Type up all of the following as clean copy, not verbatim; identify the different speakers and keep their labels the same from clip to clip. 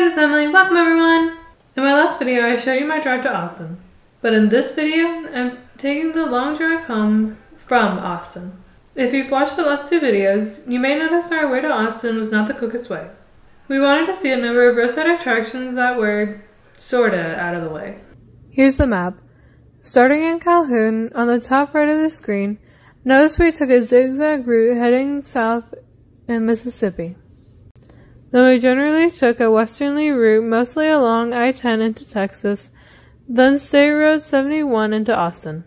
Speaker 1: it's Emily. Welcome everyone! In my last video I showed you my drive to Austin. But in this video, I'm taking the long drive home from Austin. If you've watched the last two videos, you may notice our way to Austin was not the quickest way. We wanted to see a number of roadside attractions that were sorta out of the way. Here's the map. Starting in Calhoun, on the top right of the screen, notice we took a zigzag route heading south in Mississippi. Then we generally took a westerly route mostly along I-10 into Texas, then State Road 71 into Austin.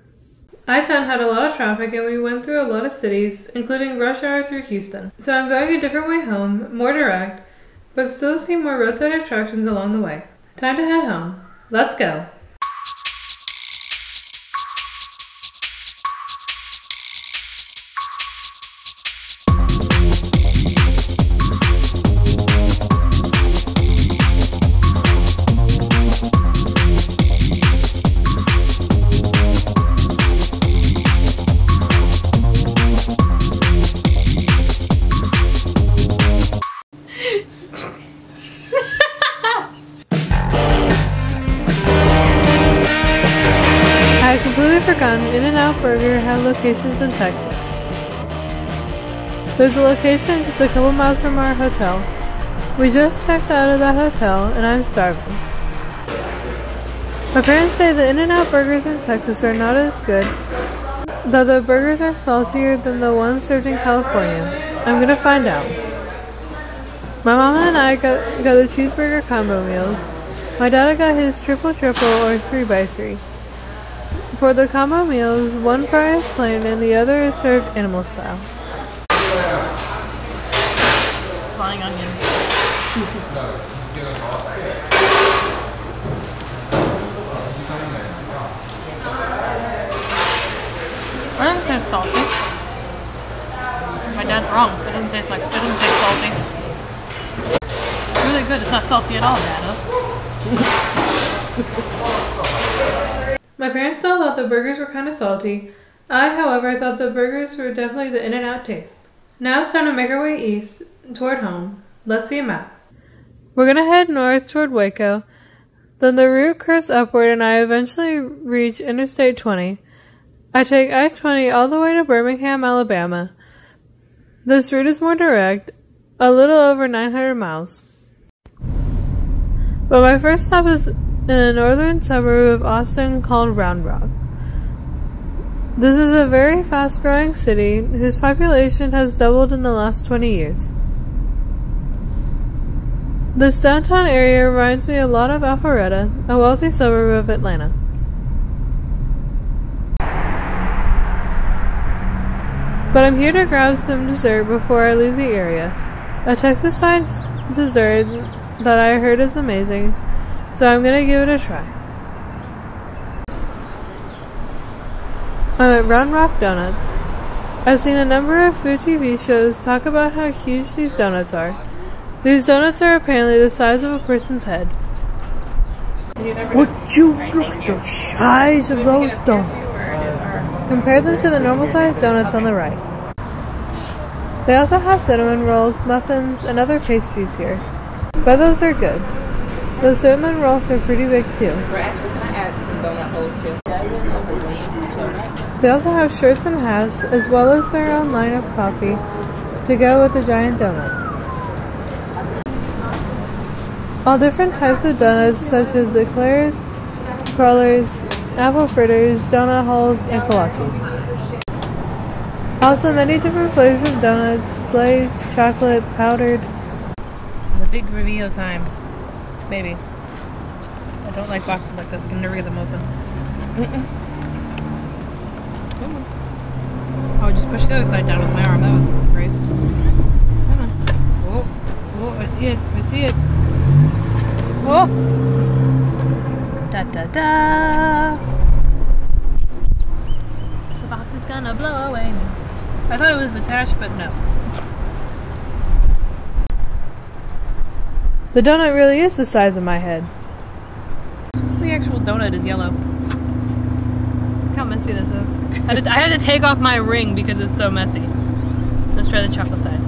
Speaker 1: I-10 had a lot of traffic and we went through a lot of cities, including rush hour through Houston. So I'm going a different way home, more direct, but still see more roadside attractions along the way. Time to head home. Let's go! I had completely forgotten In-N-Out Burger had locations in Texas. There's a location just a couple miles from our hotel. We just checked out of that hotel and I'm starving. My parents say the In-N-Out burgers in Texas are not as good, though the burgers are saltier than the ones served in California. I'm gonna find out. My mama and I got the cheeseburger combo meals. My dad got his triple or 3x3. For the combo meals, one fry is plain and the other is served animal style.
Speaker 2: Flying onions. I don't taste salty. My dad's wrong. It doesn't taste salty. It's really good. It's not salty at all, Dada.
Speaker 1: My parents still thought the burgers were kind of salty. I, however, thought the burgers were definitely the In-N-Out taste. Now it's time to make our way east, toward home. Let's see a map. We're gonna head north toward Waco, then the route curves upward and I eventually reach Interstate 20. I take I-20 all the way to Birmingham, Alabama. This route is more direct, a little over 900 miles. But my first stop is in a northern suburb of Austin called Round Rock. This is a very fast-growing city whose population has doubled in the last 20 years. This downtown area reminds me a lot of Alpharetta, a wealthy suburb of Atlanta. But I'm here to grab some dessert before I leave the area. A Texas-style dessert that I heard is amazing, so I'm gonna give it a try. I'm at Round Rock Donuts. I've seen a number of food TV shows talk about how huge these donuts are. These donuts are apparently the size of a person's head.
Speaker 3: Would you look at the size of those donuts?
Speaker 1: Compare them to the normal sized donuts on the right. They also have cinnamon rolls, muffins, and other pastries here. But those are good. The cinnamon rolls are pretty big too. They also have shirts and hats, as well as their own line of coffee to go with the giant donuts. All different types of donuts such as eclairs, crullers, apple fritters, donut holes, and kolaches. Also many different flavors of donuts, glazed, chocolate, powdered.
Speaker 2: The big reveal time. Maybe. I don't like boxes like this. I can never get them open. Oh, just push the other side down with my arm. That was great. Come on. Oh, oh, I see it. I see it. Oh! Da da da! The box is gonna blow away. I thought it was attached, but no.
Speaker 1: The donut really is the size of my head.
Speaker 2: The actual donut is yellow. Look how messy this is. I had to take off my ring because it's so messy. Let's try the chocolate side.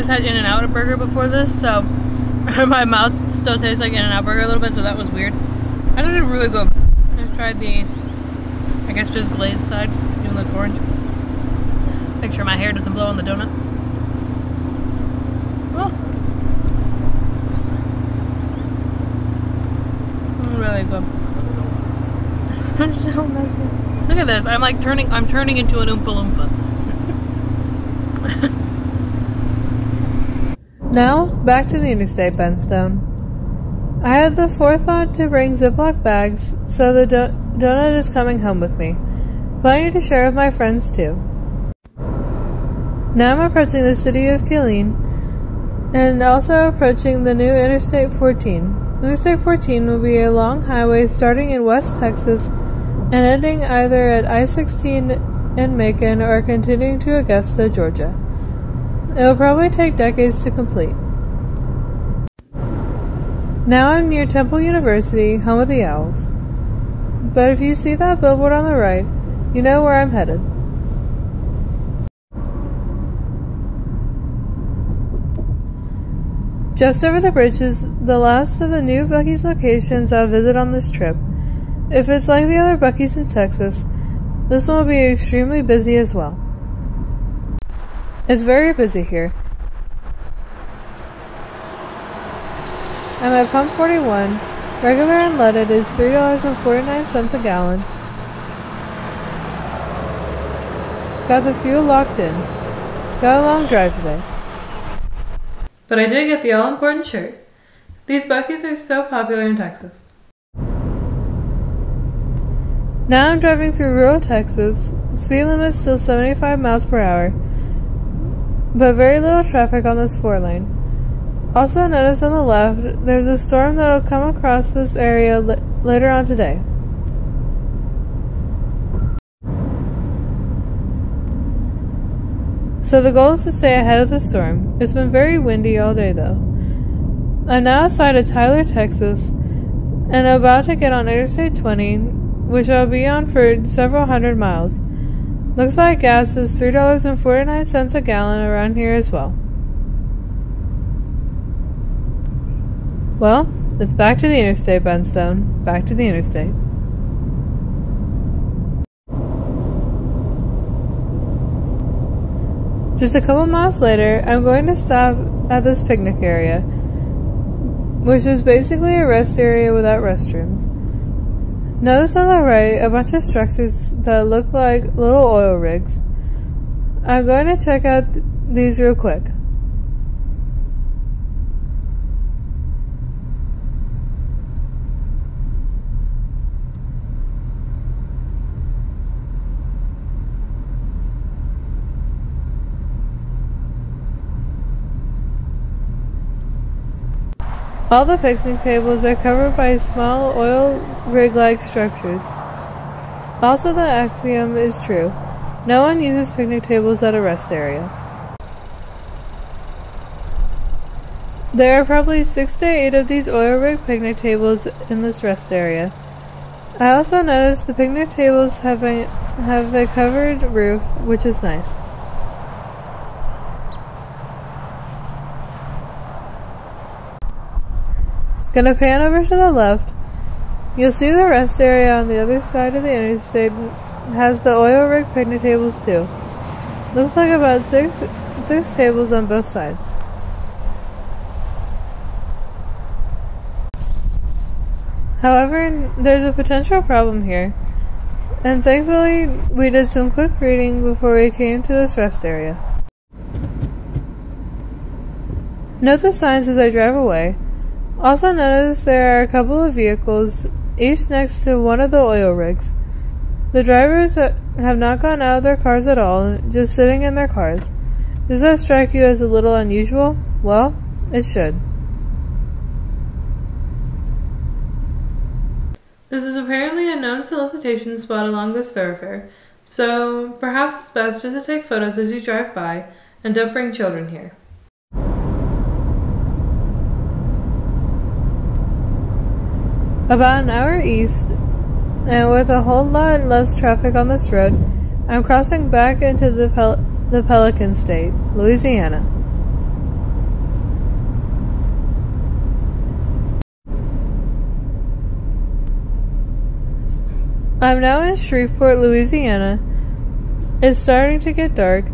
Speaker 2: just had In-N-Out burger before this, so my mouth still tastes like In-N-Out burger a little bit, so that was weird. That is really good. I just tried the, I guess, just glazed side, even though it's orange. Make sure my hair doesn't blow on the donut. Oh. Really good. So messy. Look at this. I'm turning into an Oompa Loompa.
Speaker 1: Now, back to the Interstate, Benstone. I had the forethought to bring Ziploc bags, so the donut is coming home with me. Planning to share with my friends too. Now I'm approaching the city of Killeen, and also approaching the new Interstate 14. Interstate 14 will be a long highway starting in West Texas and ending either at I-16 in Macon or continuing to Augusta, Georgia. It will probably take decades to complete. Now I'm near Temple University, home of the Owls. But if you see that billboard on the right, you know where I'm headed. Just over the bridge is the last of the new Buc-ee's locations I'll visit on this trip. If it's like the other Buc-ee's in Texas, this one will be extremely busy as well. It's very busy here. I'm at pump 41. Regular unleaded is $3.49 a gallon. Got the fuel locked in. Got a long drive today. But I did get the all-important shirt. These Buc-ee's are so popular in Texas. Now I'm driving through rural Texas. Speed limit is still 75 miles per hour, but very little traffic on this 4-lane. Also notice on the left, there's a storm that will come across this area later on today. So the goal is to stay ahead of the storm. It's been very windy all day though. I'm now outside of Tyler, Texas, and about to get on Interstate 20, which I'll be on for several hundred miles. Looks like gas is $3.49 a gallon around here as well. Well, it's back to the Interstate, Benstone. Back to the Interstate. Just a couple miles later, I'm going to stop at this picnic area, which is basically a rest area without restrooms. Notice on the right a bunch of structures that look like little oil rigs. I'm going to check out these real quick. All the picnic tables are covered by small oil rig-like structures. Also, the axiom is true. No one uses picnic tables at a rest area. There are probably 6 to 8 of these oil rig picnic tables in this rest area. I also noticed the picnic tables have a covered roof, which is nice. Gonna pan over to the left. You'll see the rest area on the other side of the interstate has the oil rig picnic tables too. Looks like about six tables on both sides. However, there's a potential problem here, and thankfully we did some quick reading before we came to this rest area. Note the signs as I drive away. Also notice there are a couple of vehicles, each next to one of the oil rigs. The drivers have not gone out of their cars at all, just sitting in their cars. Does that strike you as a little unusual? Well, it should. This is apparently a known solicitation spot along this thoroughfare, so perhaps it's best just to take photos as you drive by, and don't bring children here. About an hour east, and with a whole lot less traffic on this road, I'm crossing back into the Pelican State, Louisiana. I'm now in Shreveport, Louisiana. It's starting to get dark,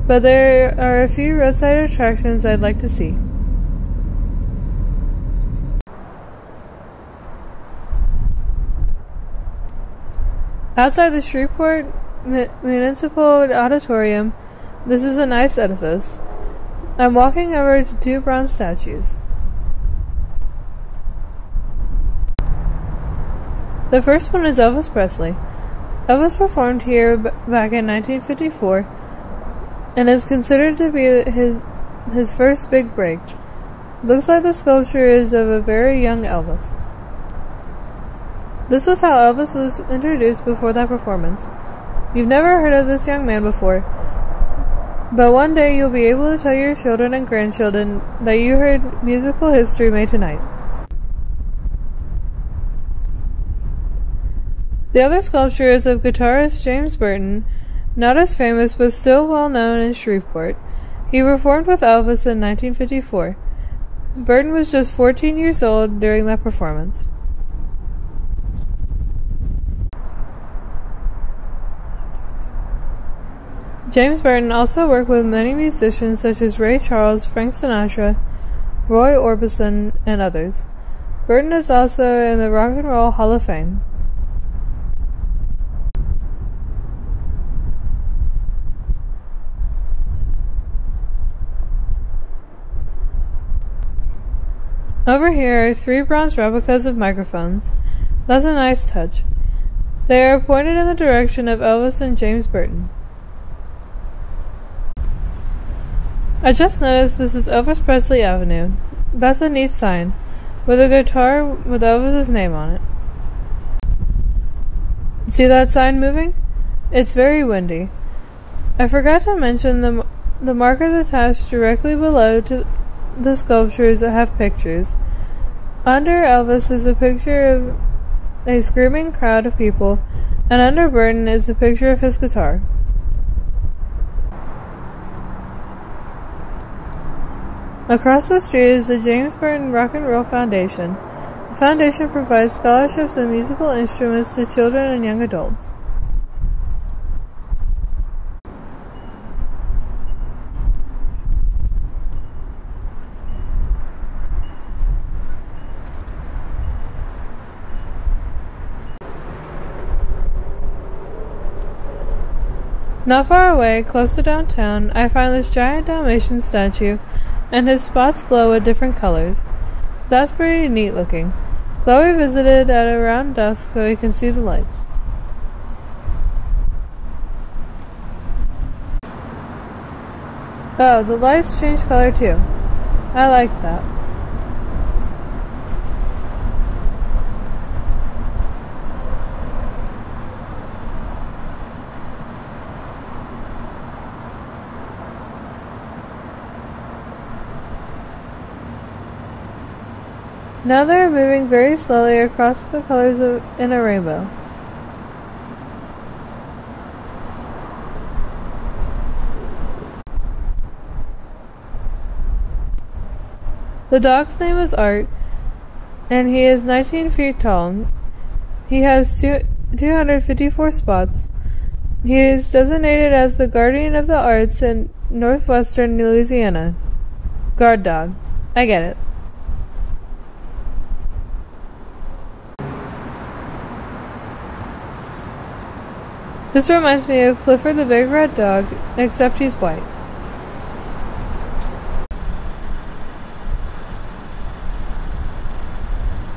Speaker 1: but there are a few roadside attractions I'd like to see. Outside the Shreveport Municipal Auditorium, this is a nice edifice. I'm walking over to two bronze statues. The first one is Elvis Presley. Elvis performed here back in 1954 and is considered to be his first big break. Looks like the sculpture is of a very young Elvis. This was how Elvis was introduced before that performance. You've never heard of this young man before, but one day you'll be able to tell your children and grandchildren that you heard musical history made tonight. The other sculpture is of guitarist James Burton, not as famous but still well known in Shreveport. He performed with Elvis in 1954. Burton was just 14 years old during that performance. James Burton also worked with many musicians such as Ray Charles, Frank Sinatra, Roy Orbison, and others. Burton is also in the Rock and Roll Hall of Fame. Over here are 3 bronze replicas of microphones. That's a nice touch. They are pointed in the direction of Elvis and James Burton. I just noticed this is Elvis Presley Avenue. That's a neat sign, with a guitar with Elvis's name on it. See that sign moving? It's very windy. I forgot to mention the markers attached directly below to the sculptures that have pictures. Under Elvis is a picture of a screaming crowd of people, and under Burton is a picture of his guitar. Across the street is the James Burton Rock and Roll Foundation. The foundation provides scholarships and musical instruments to children and young adults. Not far away, close to downtown, I find this giant Dalmatian statue, and his spots glow with different colors. That's pretty neat looking. Chloe visited at around dusk so he can see the lights. Oh, the lights change color too. I like that. Now they are moving very slowly across the colors in a rainbow. The dog's name is Art, and he is 19 feet tall. He has 254 spots. He is designated as the Guardian of the Arts in northwestern Louisiana. Guard dog. I get it. This reminds me of Clifford the Big Red Dog, except he's white.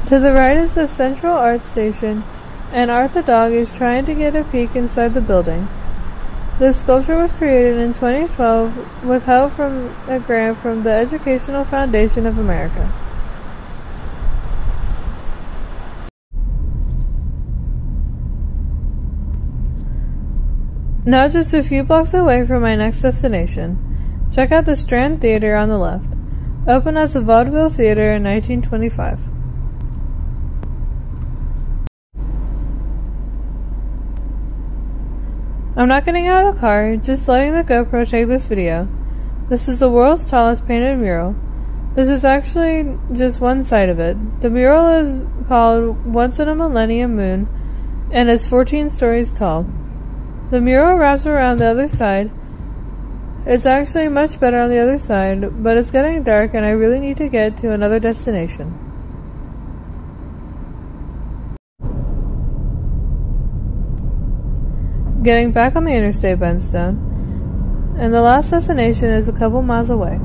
Speaker 1: To the right is the Central Art Station, and Art the Dog is trying to get a peek inside the building. This sculpture was created in 2012 with help from a grant from the Educational Foundation of America. Now just a few blocks away from my next destination. Check out the Strand Theater on the left. Opened as a vaudeville theater in 1925. I'm not getting out of the car, just letting the GoPro take this video. This is the world's tallest painted mural. This is actually just one side of it. The mural is called Once in a Millennium Moon, and is 14 stories tall. The mural wraps around the other side. It's actually much better on the other side, but it's getting dark and I really need to get to another destination. Getting back on the interstate Bendstone, and the last destination is a couple miles away.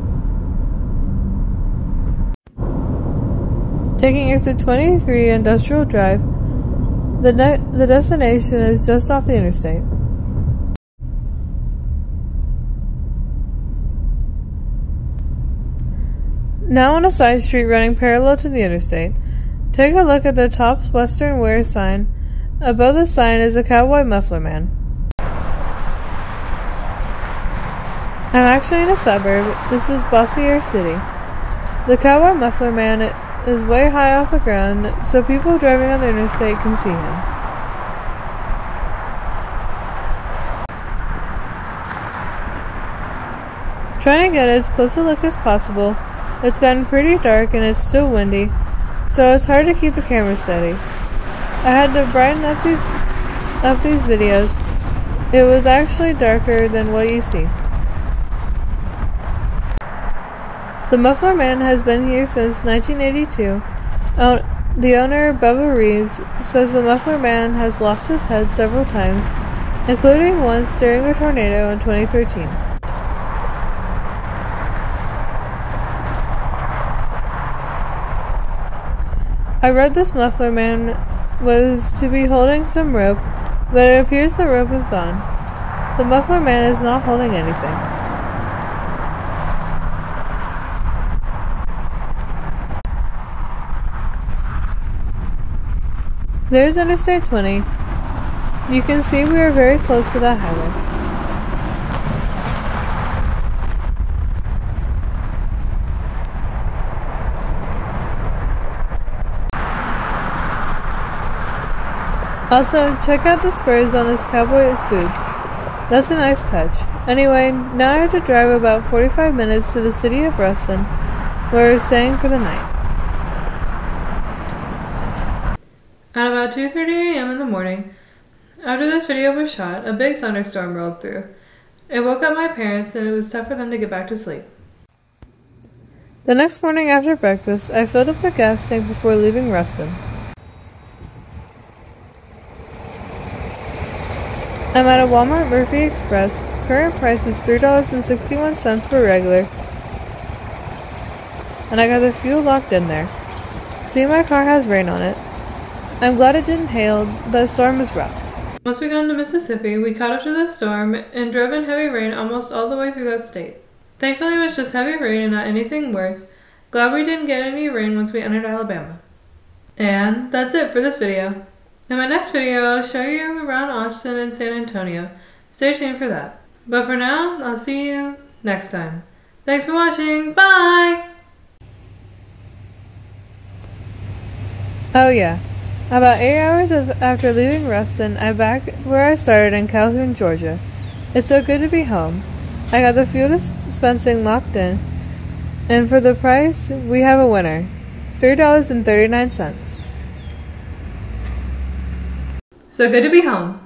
Speaker 1: Taking exit 23 Industrial Drive, the destination is just off the interstate. Now on a side street running parallel to the interstate, take a look at the top Western Wear sign. Above the sign is a Cowboy Muffler man. I'm actually in a suburb. This is Bossier City. The Cowboy Muffler man is way high off the ground, so people driving on the interstate can see him. Trying to get as close a look as possible. It's gotten pretty dark and it's still windy, so it's hard to keep the camera steady. I had to brighten up these videos. It was actually darker than what you see. The Muffler Man has been here since 1982. The owner, Bubba Reeves, says the Muffler Man has lost his head several times, including once during a tornado in 2013. I read this Muffler Man was to be holding some rope, but it appears the rope is gone. The Muffler Man is not holding anything. There's Interstate 20. You can see we are very close to that highway. Also, check out the spurs on this cowboy's boots. That's a nice touch. Anyway, now I have to drive about 45 minutes to the city of Rockin, where we're staying for the night. At about 2:30 a.m. in the morning, after this video was shot, a big thunderstorm rolled through. It woke up my parents and it was tough for them to get back to sleep. The next morning after breakfast, I filled up the gas tank before leaving Rockin. I'm at a Walmart Murphy Express. Current price is $3.61 for regular. And I got the fuel locked in there. See, my car has rain on it. I'm glad it didn't hail. The storm was rough. Once we got into Mississippi, we caught up to the storm and drove in heavy rain almost all the way through that state. Thankfully it was just heavy rain and not anything worse. Glad we didn't get any rain once we entered Alabama. And that's it for this video. In my next video, I'll show you around Austin and San Antonio. Stay tuned for that. But for now, I'll see you next time. Thanks for watching. Bye! Oh yeah. About 8 hours after leaving Rockin, I'm back where I started in Calhoun, Georgia. It's so good to be home. I got the fuel dispensing locked in. And for the price, we have a winner. $3.39. So good to be home.